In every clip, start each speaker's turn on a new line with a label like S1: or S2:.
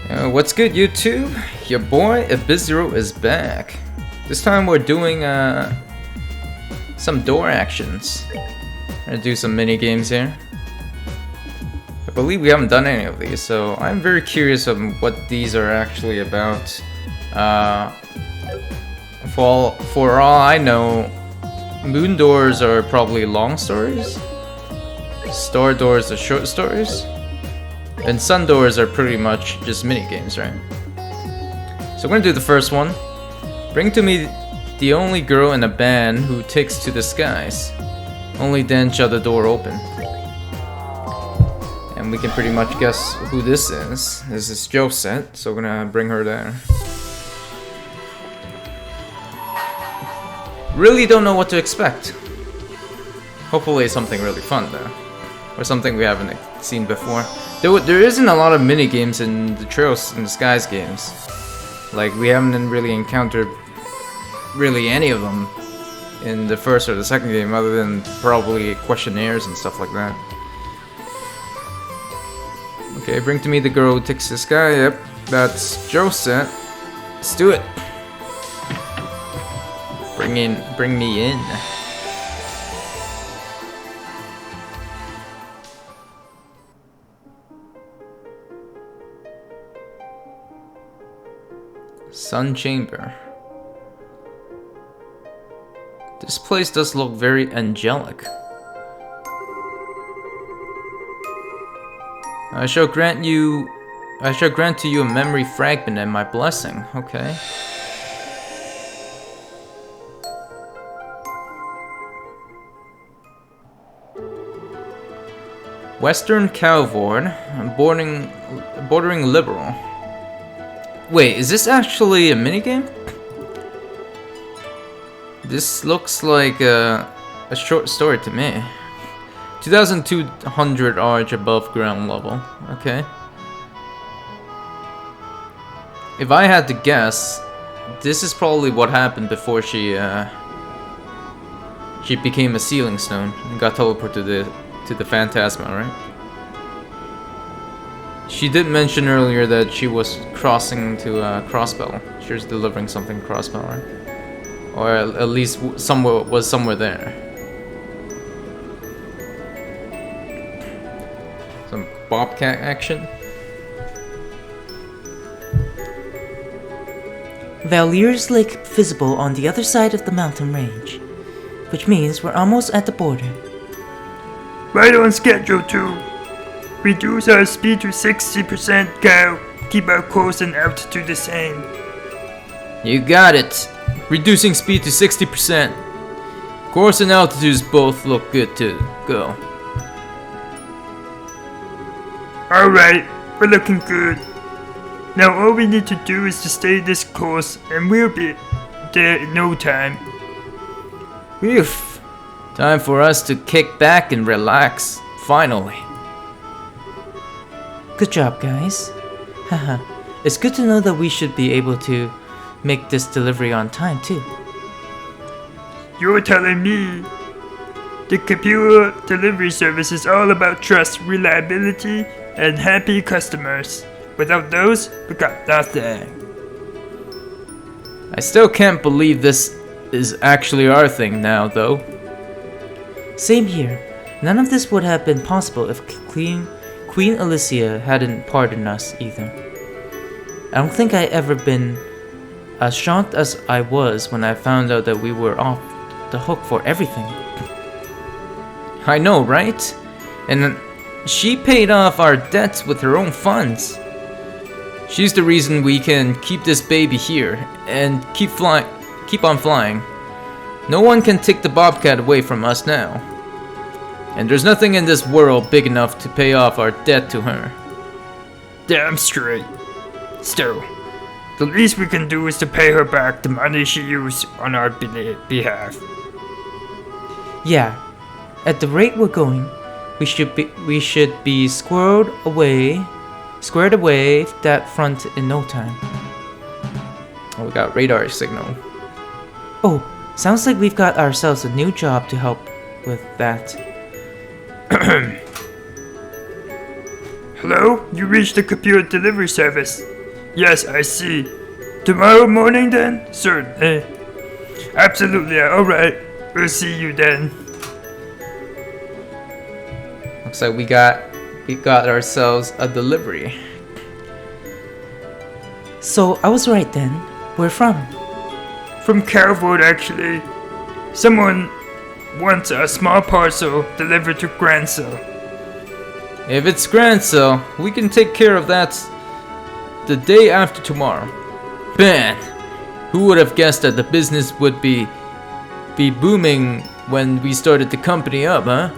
S1: What's good, YouTube? Your boy Abizero is back. This time we're doing some door actions. I'm gonna do some mini games here. I believe we haven't done any of these, so I'm very curious on what these are actually about. For all I know, moon doors are probably long stories. Star doors are short stories. And sun doors are pretty much just mini games, right? So we're gonna do the first one. Bring to me the only girl in a band who takes to the skies. Only then shall the door open. And we can pretty much guess who this is. This is Josette, so we're gonna bring her there. Really don't know what to expect. Hopefully it's something really fun though. Or something we haven't seen before. There isn't a lot of mini games in the Trails in the Skies games. Like, we haven't really encountered really any of them in the first or the second game, other than probably questionnaires and stuff like that. Okay, bring to me the girl who takes the sky. Yep, that's Josette. Let's do it. Bring me in. Sun Chamber. This place does look very angelic. I shall grant to you a memory fragment and my blessing. Okay. Western Cowboard, bordering liberal. Wait, is this actually a minigame? This looks like a short story to me. 2,200 arch above ground level. Okay. If I had to guess, this is probably what happened before she became a sealing stone and got teleported to the Phantasma, right? She did mention earlier that she was crossing to Crossbell. She was delivering something to Crossbell, right? Or at least somewhere there. Some Bobcat action.
S2: Valier's Lake visible on the other side of the mountain range, which means we're almost at the border.
S3: Right on schedule too. Reduce our speed to 60%, Cal. Keep our course and altitude the same.
S1: You got it. Reducing speed to 60%. Course and altitudes both look good to go.
S3: Alright, we're looking good. Now all we need to do is to stay this course and we'll be there in no time.
S1: Phew. Time for us to kick back and relax. Finally.
S2: Good job, guys. Haha. It's good to know that we should be able to make this delivery on time, too.
S3: You're telling me. The Capua delivery service is all about trust, reliability, and happy customers. Without those, we got nothing.
S1: I still can't believe this is actually our thing now, though.
S2: Same here. None of this would have been possible if Queen Alicia hadn't pardoned us either. I don't think I ever been as shocked as I was when I found out that we were off the hook for everything.
S1: I know, right? And she paid off our debts with her own funds. She's the reason we can keep this baby here and keep on flying. No one can take the Bobcat away from us now. And there's nothing in this world big enough to pay off our debt to her.
S3: Damn straight. Still, the least we can do is to pay her back the money she used on our behalf.
S2: Yeah, at the rate we're going, we should be squared away that front in no time.
S1: Oh, we got radar signal.
S2: Oh, sounds like we've got ourselves a new job to help with that.
S3: Hello? You reached the Capua delivery service. Yes, I see. Tomorrow morning then? Certainly. Absolutely, alright. We'll see you then.
S1: Looks like we got ourselves a delivery.
S2: So I was right then. Where from?
S3: From Calvold, actually. Someone wants a small parcel delivered to Grancel.
S1: If it's Grancel, we can take care of that the day after tomorrow. Man, who would have guessed that the business would be booming when we started the company up, huh?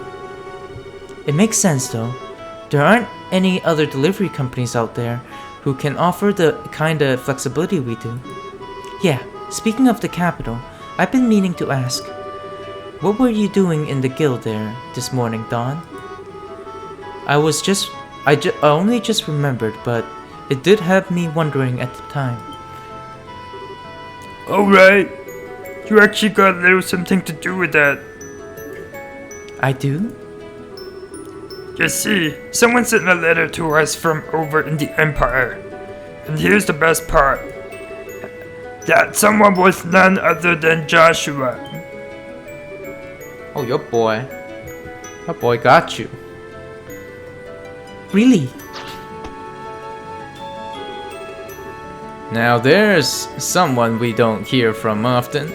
S2: It makes sense though. There aren't any other delivery companies out there who can offer the kind of flexibility we do. Yeah, speaking of the capital, I've been meaning to ask. What were you doing in the guild there this morning, Dawn? I only just remembered, but it did have me wondering at the time.
S3: Alright. You actually got a little something to do with that.
S2: I do?
S3: You see, someone sent a letter to us from over in the Empire. And here's the best part. That someone was none other than Joshua.
S1: Oh, your boy got you.
S2: Really?
S1: Now there's someone we don't hear from often.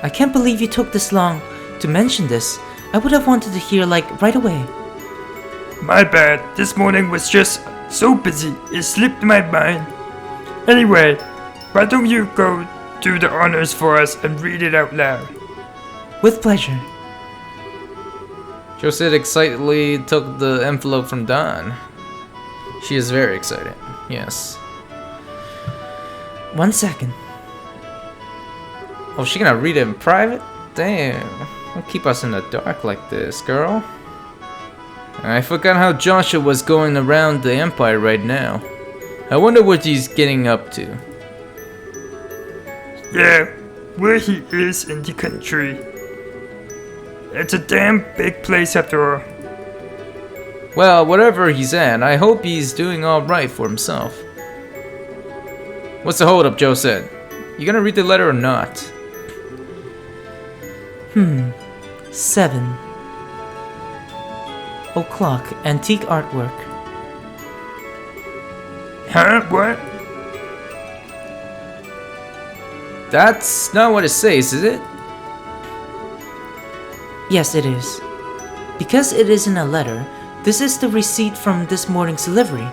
S2: I can't believe you took this long to mention this. I would have wanted to hear like right away.
S3: My bad. This morning was just so busy, it slipped my mind. Anyway, why don't you go do the honors for us and read it out loud?
S2: With pleasure.
S1: Josette excitedly took the envelope from Dawn. She is very excited. Yes.
S2: 1 second.
S1: Oh, she gonna read it in private? Damn. Don't keep us in the dark like this, girl. I forgot how Joshua was going around the Empire right now. I wonder what he's getting up to.
S3: Yeah, where he is in the country. It's a damn big place after all.
S1: Well, whatever he's at, I hope he's doing alright for himself. What's the hold up, Josette? You gonna read the letter or not?
S2: 7 o'clock. Antique artwork.
S3: Huh? What?
S1: That's not what it says, is it?
S2: Yes, it is. Because it isn't a letter, this is the receipt from this morning's delivery.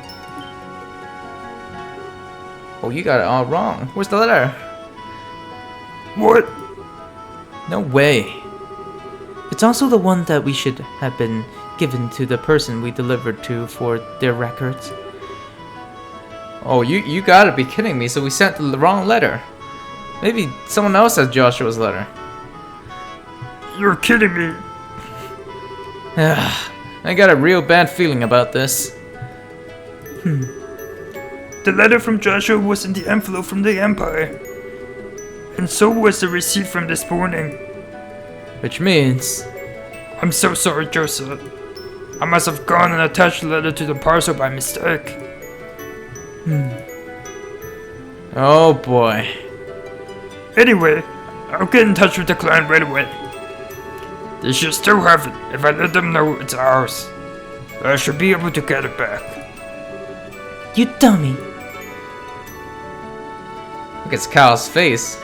S1: Oh, you got it all wrong. Where's the letter?
S3: What?
S1: No way.
S2: It's also the one that we should have been given to the person we delivered to for their records.
S1: Oh, you gotta be kidding me. So we sent the wrong letter. Maybe someone else has Joshua's letter.
S3: You're kidding me.
S1: I got a real bad feeling about this.
S3: The letter from Joshua was in the envelope from the Empire. And so was the receipt from this morning.
S1: Which means...
S3: I'm so sorry, Joseph. I must have gone and attached the letter to the parcel by mistake.
S1: Oh boy.
S3: Anyway, I'll get in touch with the client right away. They should still have it if I let them know it's ours. I should be able to get it back.
S2: You dummy!
S1: Look at Kyle's face.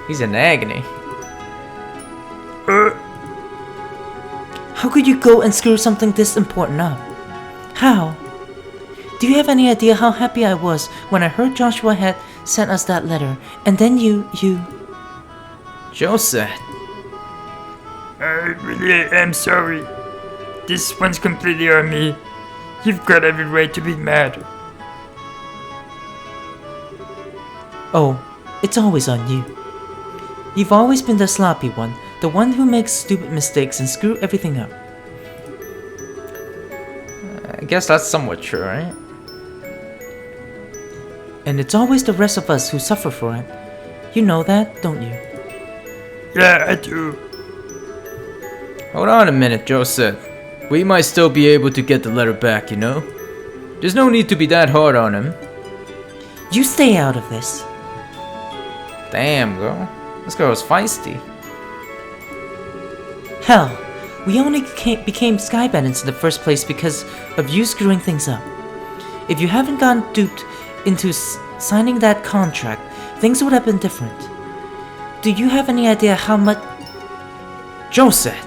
S1: He's in agony.
S2: How could you go and screw something this important up? How? Do you have any idea how happy I was when I heard Joshua had sent us that letter, and then you...
S1: Josette.
S3: I really am sorry. This one's completely on me. You've got every right to be mad.
S2: Oh, it's always on you. You've always been the sloppy one, the one who makes stupid mistakes and screw everything up.
S1: I guess that's somewhat true, right?
S2: And it's always the rest of us who suffer for it. You know that, don't you?
S3: Yeah, I do.
S1: Hold on a minute, Josette. We might still be able to get the letter back, you know? There's no need to be that hard on him.
S2: You stay out of this.
S1: Damn, girl. This girl is feisty.
S2: Hell, we only became Sky Bandits in the first place because of you screwing things up. If you haven't gotten duped into signing that contract, things would have been different. Do you have any idea how much...
S1: Josette!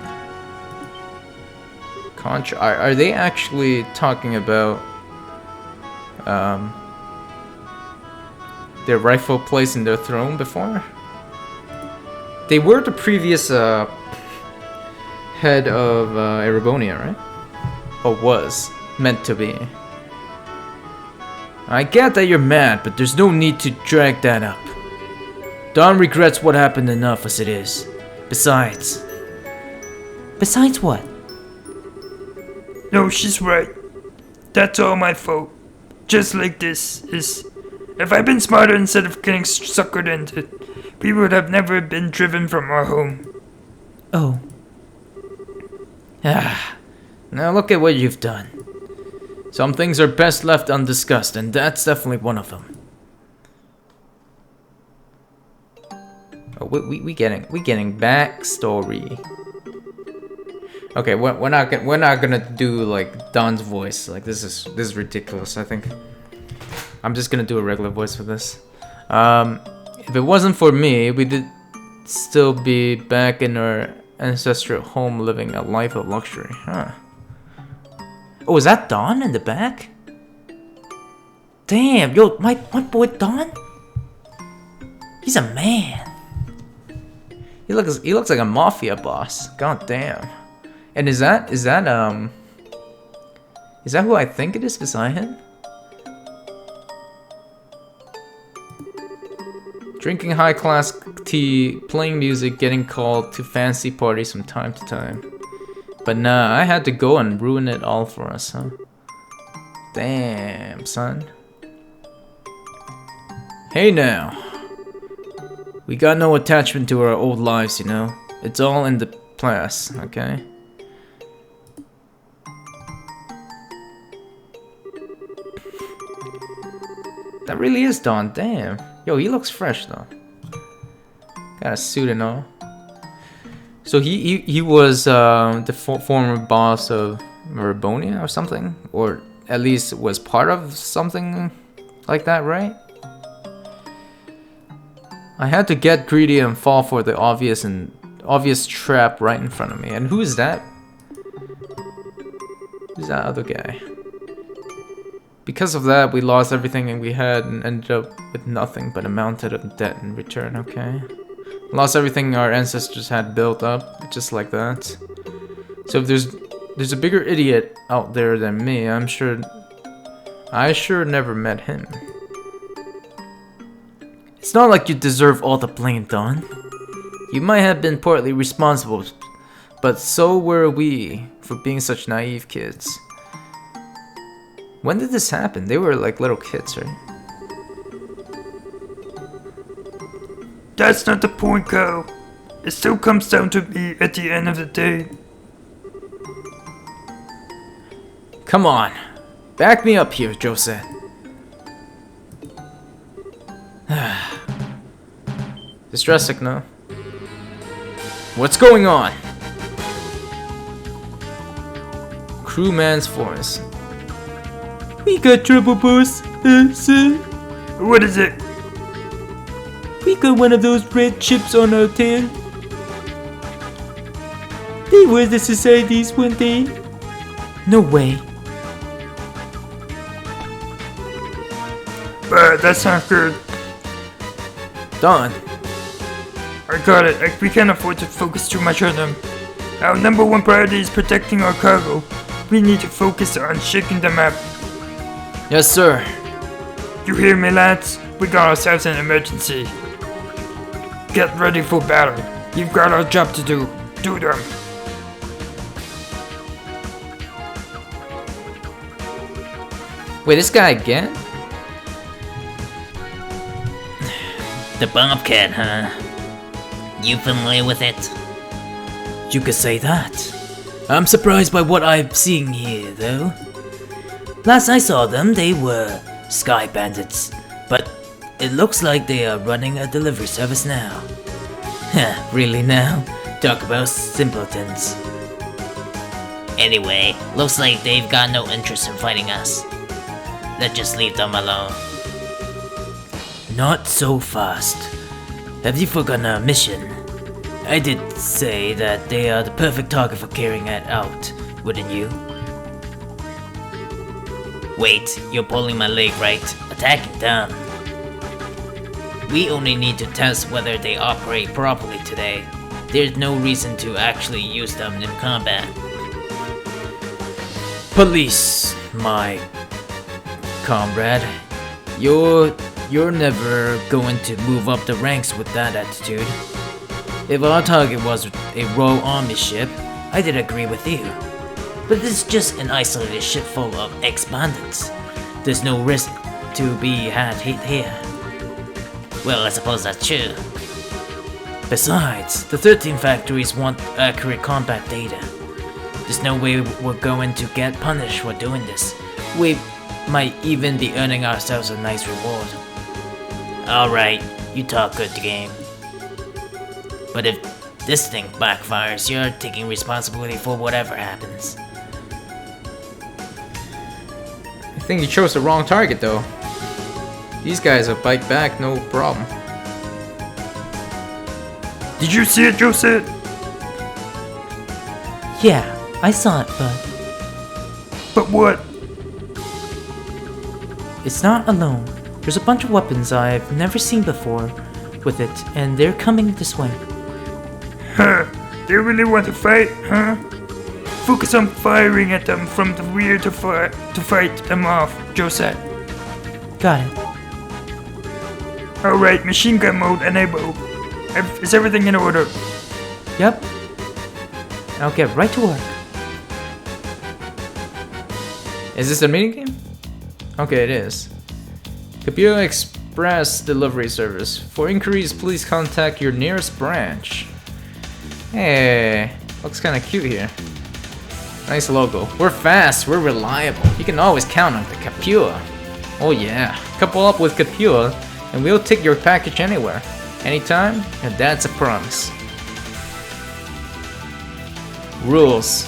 S1: Are they actually talking about their rightful place in their throne before? They were the previous head of Erebonia, right? Or was meant to be. I get that you're mad, but there's no need to drag that up. Dawn regrets what happened enough as it is. Besides
S2: what?
S3: No, she's right. That's all my fault. Just like this is... If I'd been smarter instead of getting suckered into it, we would have never been driven from our home.
S2: Oh.
S1: Now look at what you've done. Some things are best left undiscussed, and that's definitely one of them. Oh, we getting backstory. Okay, we're not gonna do like Don's voice. Like this is ridiculous. I think I'm just gonna do a regular voice for this. If it wasn't for me, we'd still be back in our ancestral home, living a life of luxury. Huh?
S2: Oh, is that Don in the back? Damn, yo, my boy Don? He's a man.
S1: He looks like a mafia boss. God damn. And is that who I think it is beside him? Drinking high-class tea, playing music, getting called to fancy parties from time to time. But nah, I had to go and ruin it all for us, huh? Damn, son. Hey now. We got no attachment to our old lives, you know? It's all in the past, okay? That really is Don, damn. Yo, he looks fresh though. Got a suit and all. So he was the former boss of Erebonia or something? Or at least was part of something like that, right? I had to get greedy and fall for the obvious trap right in front of me. And who is that? Who's that other guy? Because of that, we lost everything we had and ended up with nothing but a mountain of debt in return, okay? Lost everything our ancestors had built up, just like that. So if there's a bigger idiot out there than me, I sure never met him. It's not like you deserve all the blame, Don. You might have been partly responsible, but so were we for being such naive kids. When did this happen? They were like little kids, right?
S3: That's not the point, Kyle. It still comes down to me at the end of the day.
S1: Come on. Back me up here, Josette. Distress signal. What's going on? Crewman's force.
S2: We got trouble, boss. Sir.
S3: What is it?
S2: We got one of those red chips on our tail. They were the societies one day. No way.
S3: That's not good.
S1: Don.
S3: I got it. We can't afford to focus too much on them. Our number one priority is protecting our cargo. We need to focus on shaking them up.
S1: Yes, sir.
S3: You hear me, lads? We got ourselves an emergency. Get ready for battle. You've got our job to do. Do them.
S1: Wait, this guy again?
S4: The Bobcat, huh? You familiar with it?
S2: You could say that. I'm surprised by what I'm seeing here, though. Last I saw them, they were Sky Bandits.
S4: But it looks like they are running a delivery service now. Really now? Talk about simpletons. Anyway, looks like they've got no interest in fighting us. Let's just leave them alone. Not so fast. Have you forgotten our mission? I did say that they are the perfect target for carrying it out, wouldn't you? Wait, you're pulling my leg, right? Attacking them. We only need to test whether they operate properly today. There's no reason to actually use them in combat. Police, my comrade. You're never going to move up the ranks with that attitude. If our target was a Royal Army ship, I did agree with you. But it's just an isolated ship full of ex-bandits. There's no risk to be had here. Well, I suppose that's true. Besides, the 13 factories want accurate combat data. There's no way we're going to get punished for doing this. We might even be earning ourselves a nice reward. Alright, you talk good game. But if this thing backfires, you're taking responsibility for whatever happens.
S1: I think you chose the wrong target though. These guys will bite back, no problem.
S3: Did you see it, Josette?
S2: Yeah, I saw it, but
S3: But what?
S2: it's not alone. There's a bunch of weapons I've never seen before with it, and they're coming this way.
S3: Huh? They really want to fight, huh? Focus on firing at them from the rear to fight them off, Josette.
S2: Got it.
S3: Alright, machine gun mode enabled. Is everything in order?
S2: Yep. I'll get right to work.
S1: Is this a minigame? Okay, it is. Capua Express Delivery Service. For inquiries, please contact your nearest branch. Hey, looks kinda cute here. Nice logo. We're fast, we're reliable. You can always count on the Capua. Oh yeah, couple up with Capua and we'll take your package anywhere, anytime, and that's a promise. Rules.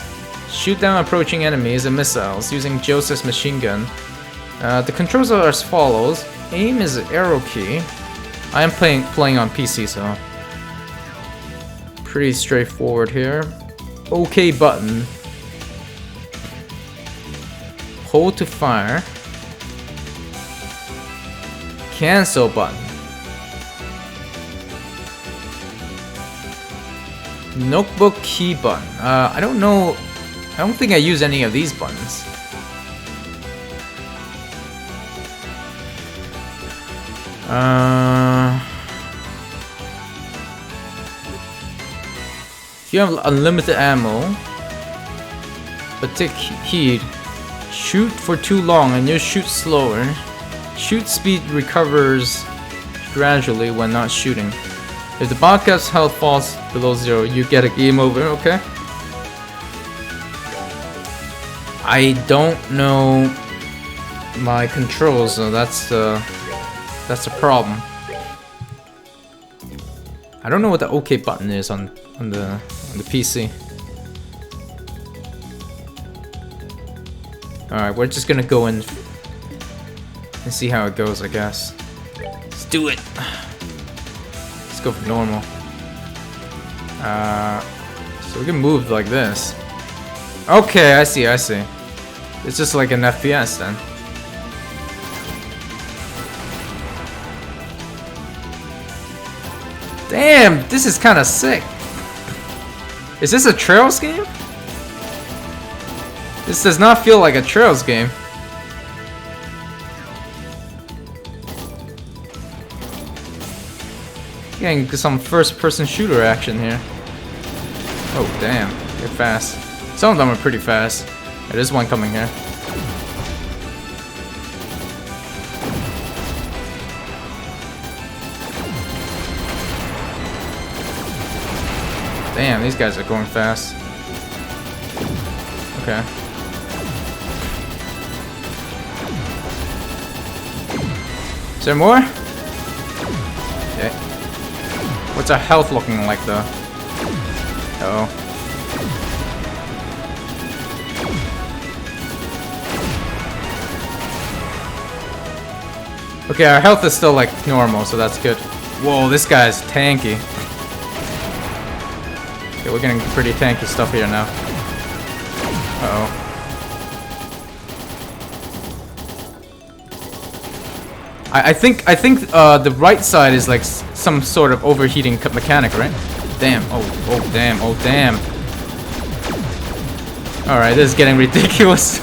S1: Shoot down approaching enemies and missiles using Josette's machine gun. The controls are as follows. Aim is arrow key. I am playing on PC, so pretty straightforward here. OK button. Hold to fire. Cancel button. Notebook key button. I don't know. I don't think I use any of these buttons. If you have unlimited ammo, but take heed. Shoot for too long and you'll shoot slower. Shoot speed recovers gradually when not shooting. If the Bobcat's health falls below 0, you get a game over, okay? I don't know my controls, so that's a problem. I don't know what the OK button is on the PC. Alright, we're just gonna go in and see how it goes, I guess.
S4: Let's do it.
S1: Let's go for normal. So we can move like this. Okay, I see. It's just like an FPS then. Damn, this is kind of sick. Is this a Trails game? This does not feel like a Trails game. Getting some first-person shooter action here. Oh damn, they're fast. Some of them are pretty fast. There's one coming here. Damn, these guys are going fast. Okay. Is there more? Okay. What's our health looking like though? Oh. Okay, our health is still like normal, so that's good. Whoa, this guy's tanky. Okay, we're getting pretty tanky stuff here now. Uh-oh. I think the right side is like some sort of overheating mechanic, right? Damn. Oh damn. Oh damn. All right, this is getting ridiculous.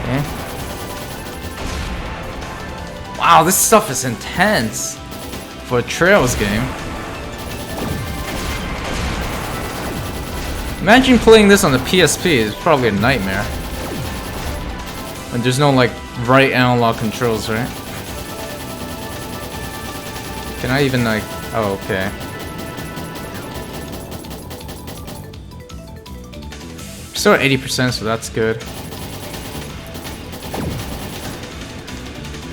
S1: Okay. Wow, this stuff is intense for a Trails game. Imagine playing this on the PSP. It's probably a nightmare. And there's no like right analog controls, right? Can I even like... Oh, okay. Still at 80%, so that's good.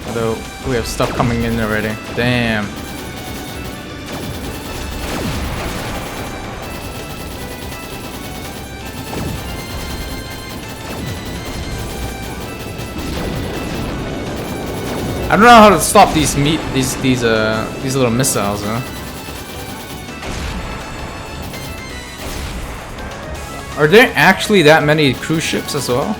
S1: Although, we have stuff coming in already. Damn. I don't know how to stop these little missiles, huh? Are there actually that many cruise ships as well?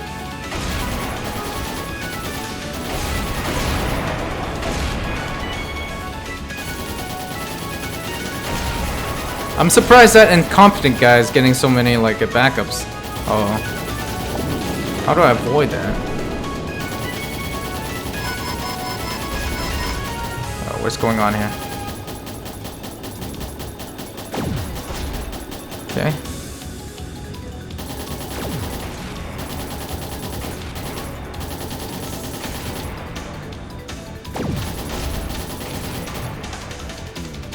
S1: I'm surprised that incompetent guy is getting so many like backups. Oh. How do I avoid that? What's going on here? Okay.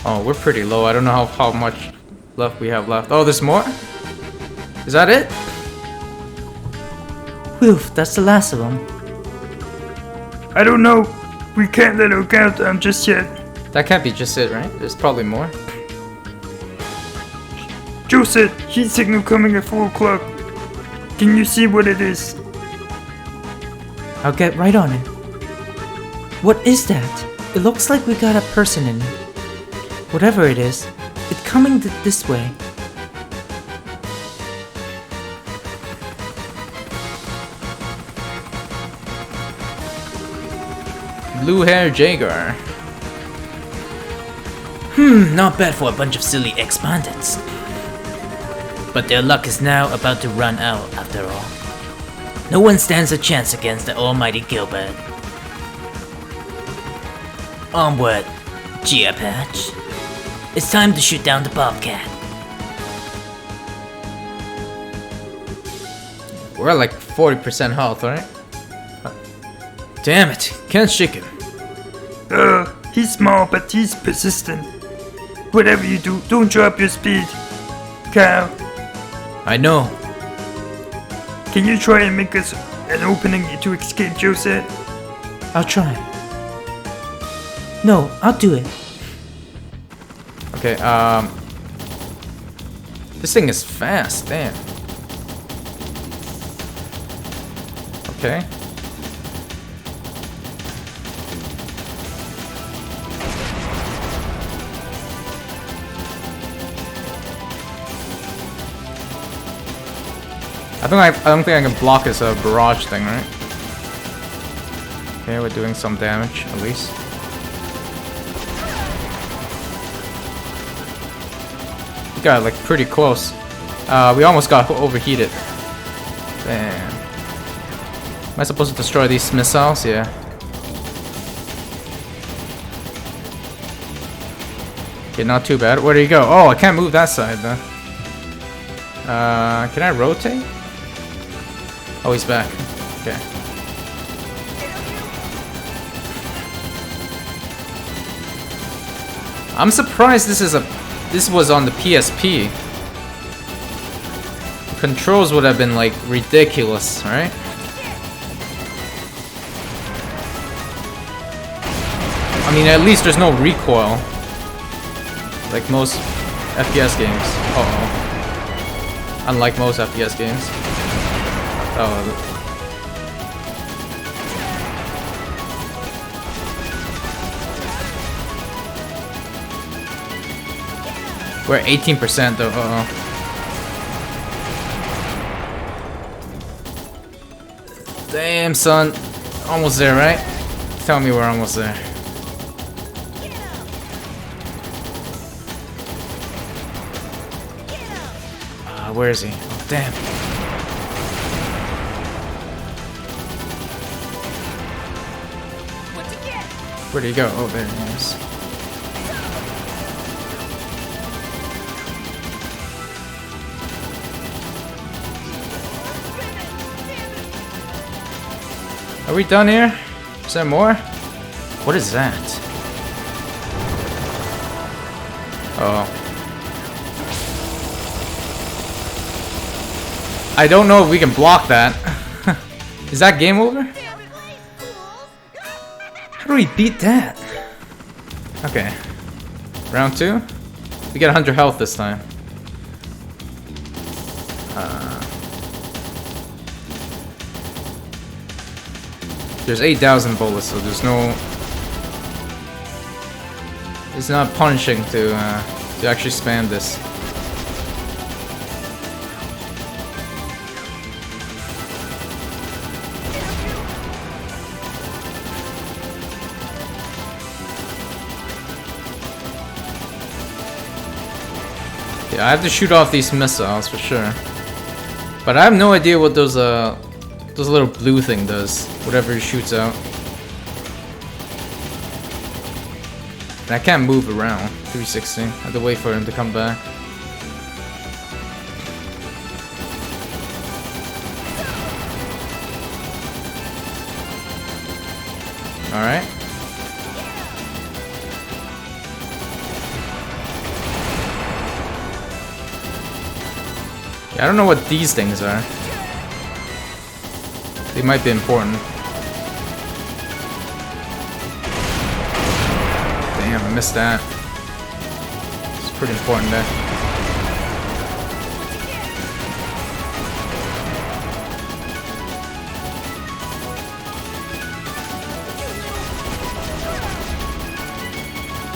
S1: Oh, we're pretty low. I don't know how much left we have left. Oh, there's more? Is that it?
S2: Whew, that's the last of them.
S3: I don't know. We can't let her count down just yet.
S1: That can't be just it, right? There's probably more.
S3: Josette, heat signal coming at 4 o'clock. Can you see what it is?
S2: I'll get right on it. What is that? It looks like we got a person in it. Whatever it is, it's coming this way.
S1: Blue hair Jaguar.
S4: Not bad for a bunch of silly ex-bandits. But their luck is now about to run out after all. No one stands a chance against the almighty Gilbert. Onward, Geopatch. It's time to shoot down the Bobcat.
S1: We're at like 40% health, right? Damn it, can't shake him.
S3: He's small, but he's persistent. Whatever you do, don't drop your speed. Kyle,
S1: I know.
S3: can you try and make us an opening to escape Josette?
S2: I'll try. No, I'll do it.
S1: Okay, this thing is fast, damn. Okay. I don't think I can block his barrage thing, right? Okay, we're doing some damage at least. We got like pretty close. We almost got overheated. Damn. Am I supposed to destroy these missiles? Yeah. Okay, not too bad. Where do you go? Oh, I can't move that side though. Can I rotate? Oh, he's back. Okay. I'm surprised this was on the PSP. The controls would have been like ridiculous, right? mean, at least there's no recoil. Like most FPS games. Uh-oh. Unlike most FPS games. Oh. We're at 18% though, uh-oh. Damn, son. Almost there, right? Tell me we're almost there. Where is he? Oh, damn. Where'd he go? Oh, there he is. Are we done here? Is there more? What is that? Oh. I don't know if we can block that. Is that game over? How do we beat that? Okay. Round 2? We get 100 health this time. There's 8,000 bullets, so there's no... It's not punishing to actually spam this. Yeah, I have to shoot off these missiles for sure. But I have no idea what those little blue thing does. Whatever it shoots out. And I can't move around. 360. I have to wait for him to come back. Alright. I don't know what these things are. They might be important. Damn, I missed that. It's pretty important there.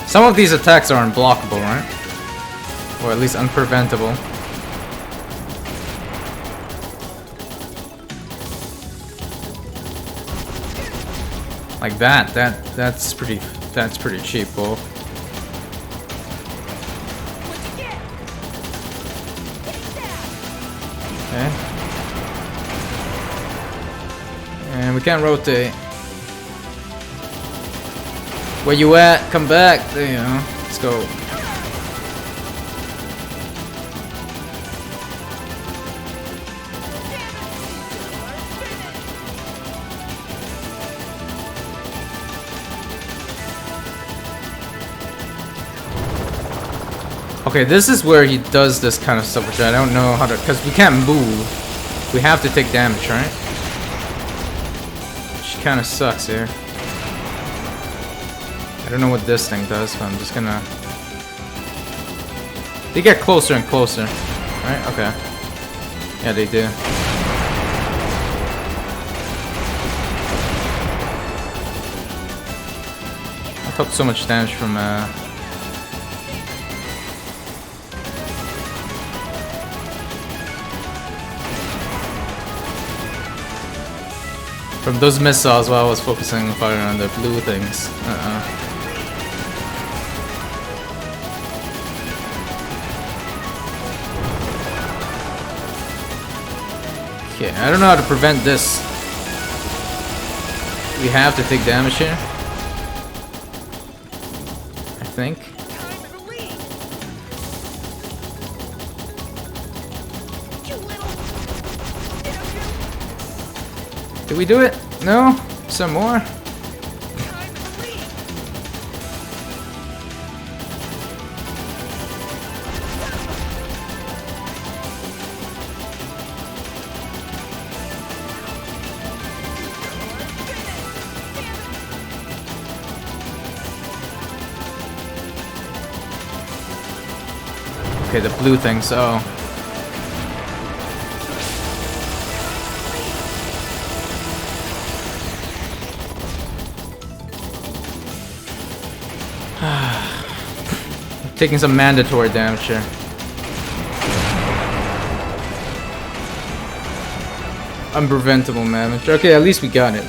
S1: Some of these attacks are unblockable, right? Or at least unpreventable. Like that's pretty cheap, Bull. Okay. And we can't rotate. Where you at? Come back. There you go. Let's go. Okay, this is where he does this kind of stuff, which I don't know how to, because we can't move. We have to take damage, right? Which kind of sucks here. I don't know what this thing does, but I'm just gonna... They get closer and closer, right? Okay. Yeah, they do. I took so much damage from those missiles while I was focusing on fire on the blue things. Okay, I don't know how to prevent this. We have to take damage here. I think. Did we do it? No? Some more? Okay, the blue thing, so... Taking some mandatory damage here. Unpreventable damage. Okay, at least we got it.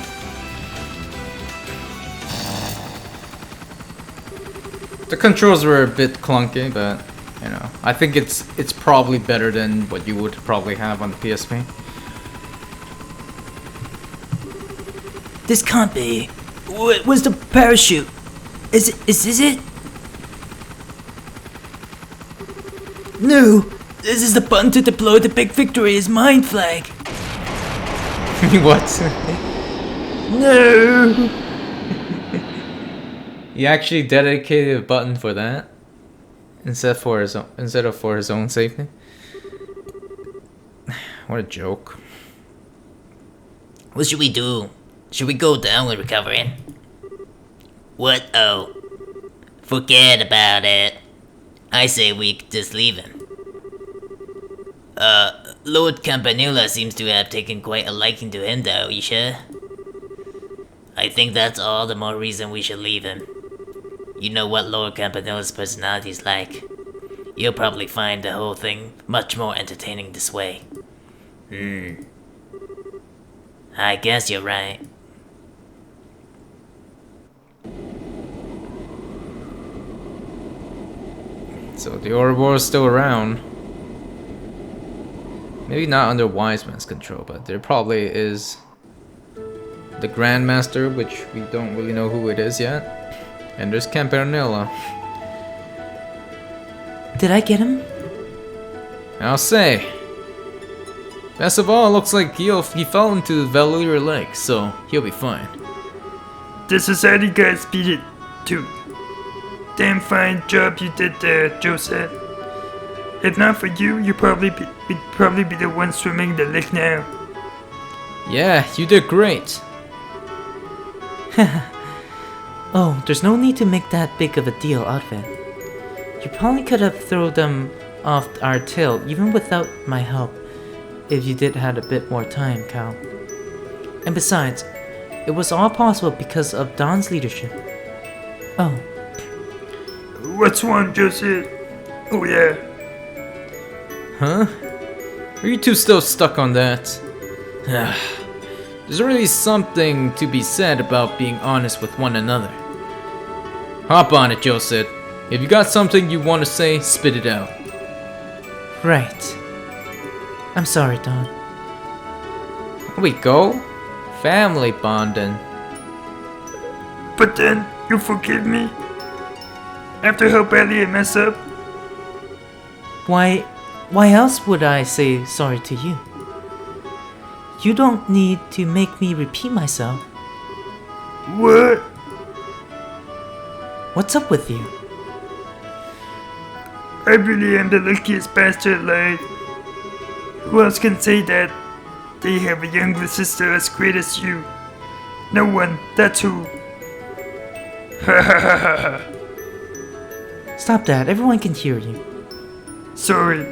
S1: The controls were a bit clunky, but you know, I think it's probably better than what you would probably have on the PSP.
S2: This can't be. Where's the parachute? Is this it? No! This is the button to deploy the Big Victory is mine flag!
S1: What?
S2: No!
S1: He actually dedicated a button for that instead of for his own safety. What a joke.
S4: What should we do? Should we go down and recover it? What? Oh. Forget about it. I say we just leave him. Lord Campanula seems to have taken quite a liking to him though, you sure? I think that's all the more reason we should leave him. You know what Lord Campanula's personality is like. You'll probably find the whole thing much more entertaining this way. I guess you're right.
S1: So the Ouroboros is still around. Maybe not under Wise Man's control, but there probably is the Grandmaster, which we don't really know who it is yet. And there's Campanula.
S2: Did I get him?
S1: I'll say. Best of all, looks like he fell into the Valor Lake, so he'll be fine.
S3: The society guys beat it too. Damn fine job you did there, Josette. If not for you, we'd probably be the one swimming the lake now.
S1: Yeah, you did great.
S2: Oh, there's no need to make that big of a deal out of it. You probably could have thrown them off our tail even without my help if you did had a bit more time, Cal. And besides, it was all possible because of Don's leadership. Oh.
S3: What's one, Josette? Oh yeah.
S1: Huh? Are you two still stuck on that? There's really something to be said about being honest with one another. Hop on it, Josette. If you got something you want to say, spit it out.
S2: Right. I'm sorry, Don.
S1: Here we go. Family bonding.
S3: But then, you forgive me? After how badly I mess up?
S2: Why else would I say sorry to you? You don't need to make me repeat myself.
S3: What?
S2: What's up with you?
S3: I really am the luckiest bastard alive. Who else can say that? They have a younger sister as great as you. No one, that's who. Ha ha ha ha ha.
S2: Stop that, everyone can hear you.
S3: Sorry.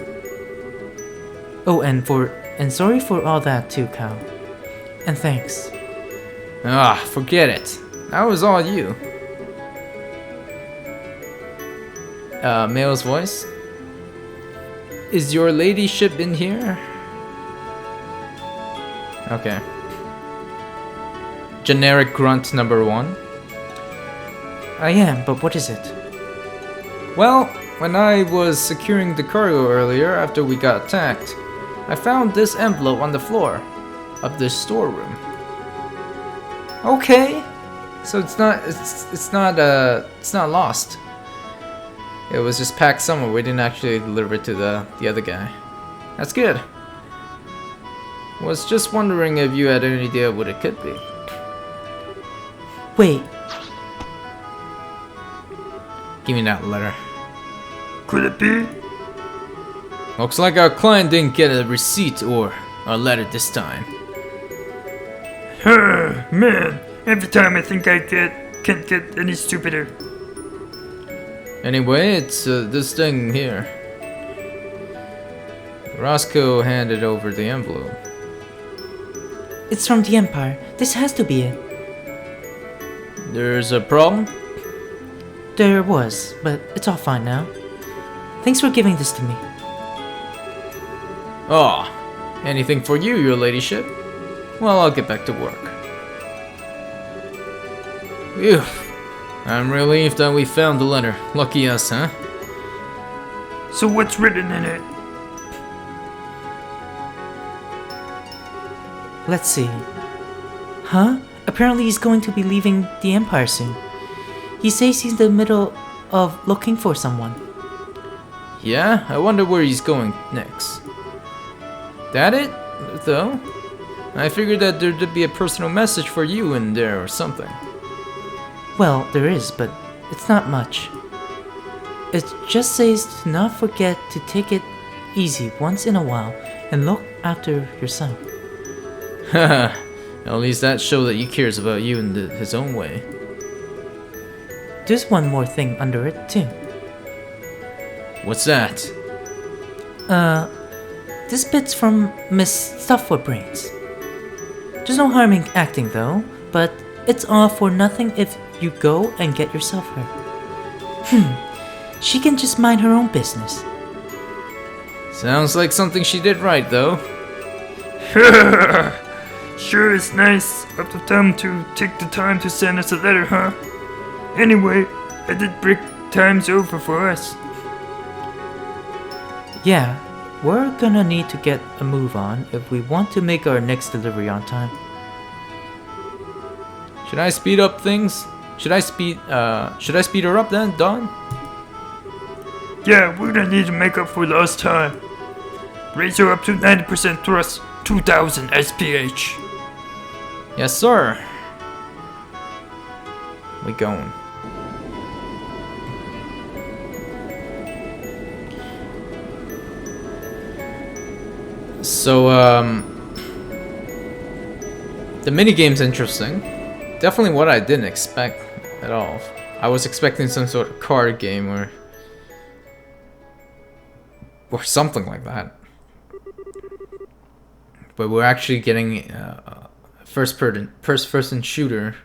S2: Oh, and sorry for all that too, Cal. And thanks.
S1: Ah, forget it. That was all you. Male's voice. Is your ladyship in here? Okay. Generic grunt number 1.
S2: I am, but what is it?
S1: Well, when I was securing the cargo earlier after we got attacked, I found this envelope on the floor of this storeroom. Okay. So it's not lost. It was just packed somewhere. We didn't actually deliver it to the other guy. That's good. Was just wondering if you had any idea what it could be.
S2: Wait,
S1: Give me that letter.
S3: Could it be?
S1: Looks like our client didn't get a receipt or a letter this time.
S3: Man, every time I think I can't get any stupider.
S1: Anyway, it's this thing here. Roscoe handed over the envelope.
S2: It's from the Empire. This has to be it.
S1: There's a problem?
S2: There was, but it's all fine now. Thanks for giving this to me.
S1: Oh, anything for you, your ladyship? Well, I'll get back to work. Phew. I'm relieved that we found the letter. Lucky us, huh?
S3: So what's written in it?
S2: Let's see. Huh? Apparently he's going to be leaving the Empire soon. He says he's in the middle of looking for someone.
S1: Yeah? I wonder where he's going next. That it, though? I figured that there'd be a personal message for you in there or something.
S2: Well, there is, but it's not much. It just says to not forget to take it easy once in a while and look after yourself.
S1: Haha, at least that shows that he cares about you in his own way.
S2: There's one more thing under it, too.
S1: What's that?
S2: This bit's from Miss Stuff for Brains. There's no harm in acting though, but it's all for nothing if you go and get yourself hurt. She can just mind her own business.
S1: Sounds like something she did right, though.
S3: Sure, it's nice of them to take the time to send us a letter, huh? Anyway, I did break times over for us.
S2: Yeah, we're gonna need to get a move on if we want to make our next delivery on time.
S1: Should I speed up things? Should I speed her up then, Don?
S3: Yeah, we're gonna need to make up for lost time. Raise her up to 90% thrust, 2000 SPH.
S1: Yes, sir. We going. So, the minigame's interesting. Definitely what I didn't expect at all. I was expecting some sort of card game or something like that. But we're actually getting a first person shooter.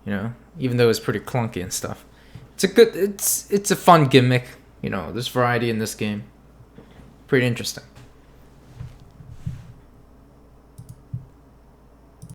S1: You know, even though it's pretty clunky and stuff. It's a fun gimmick. You know, there's variety in this game. Pretty interesting.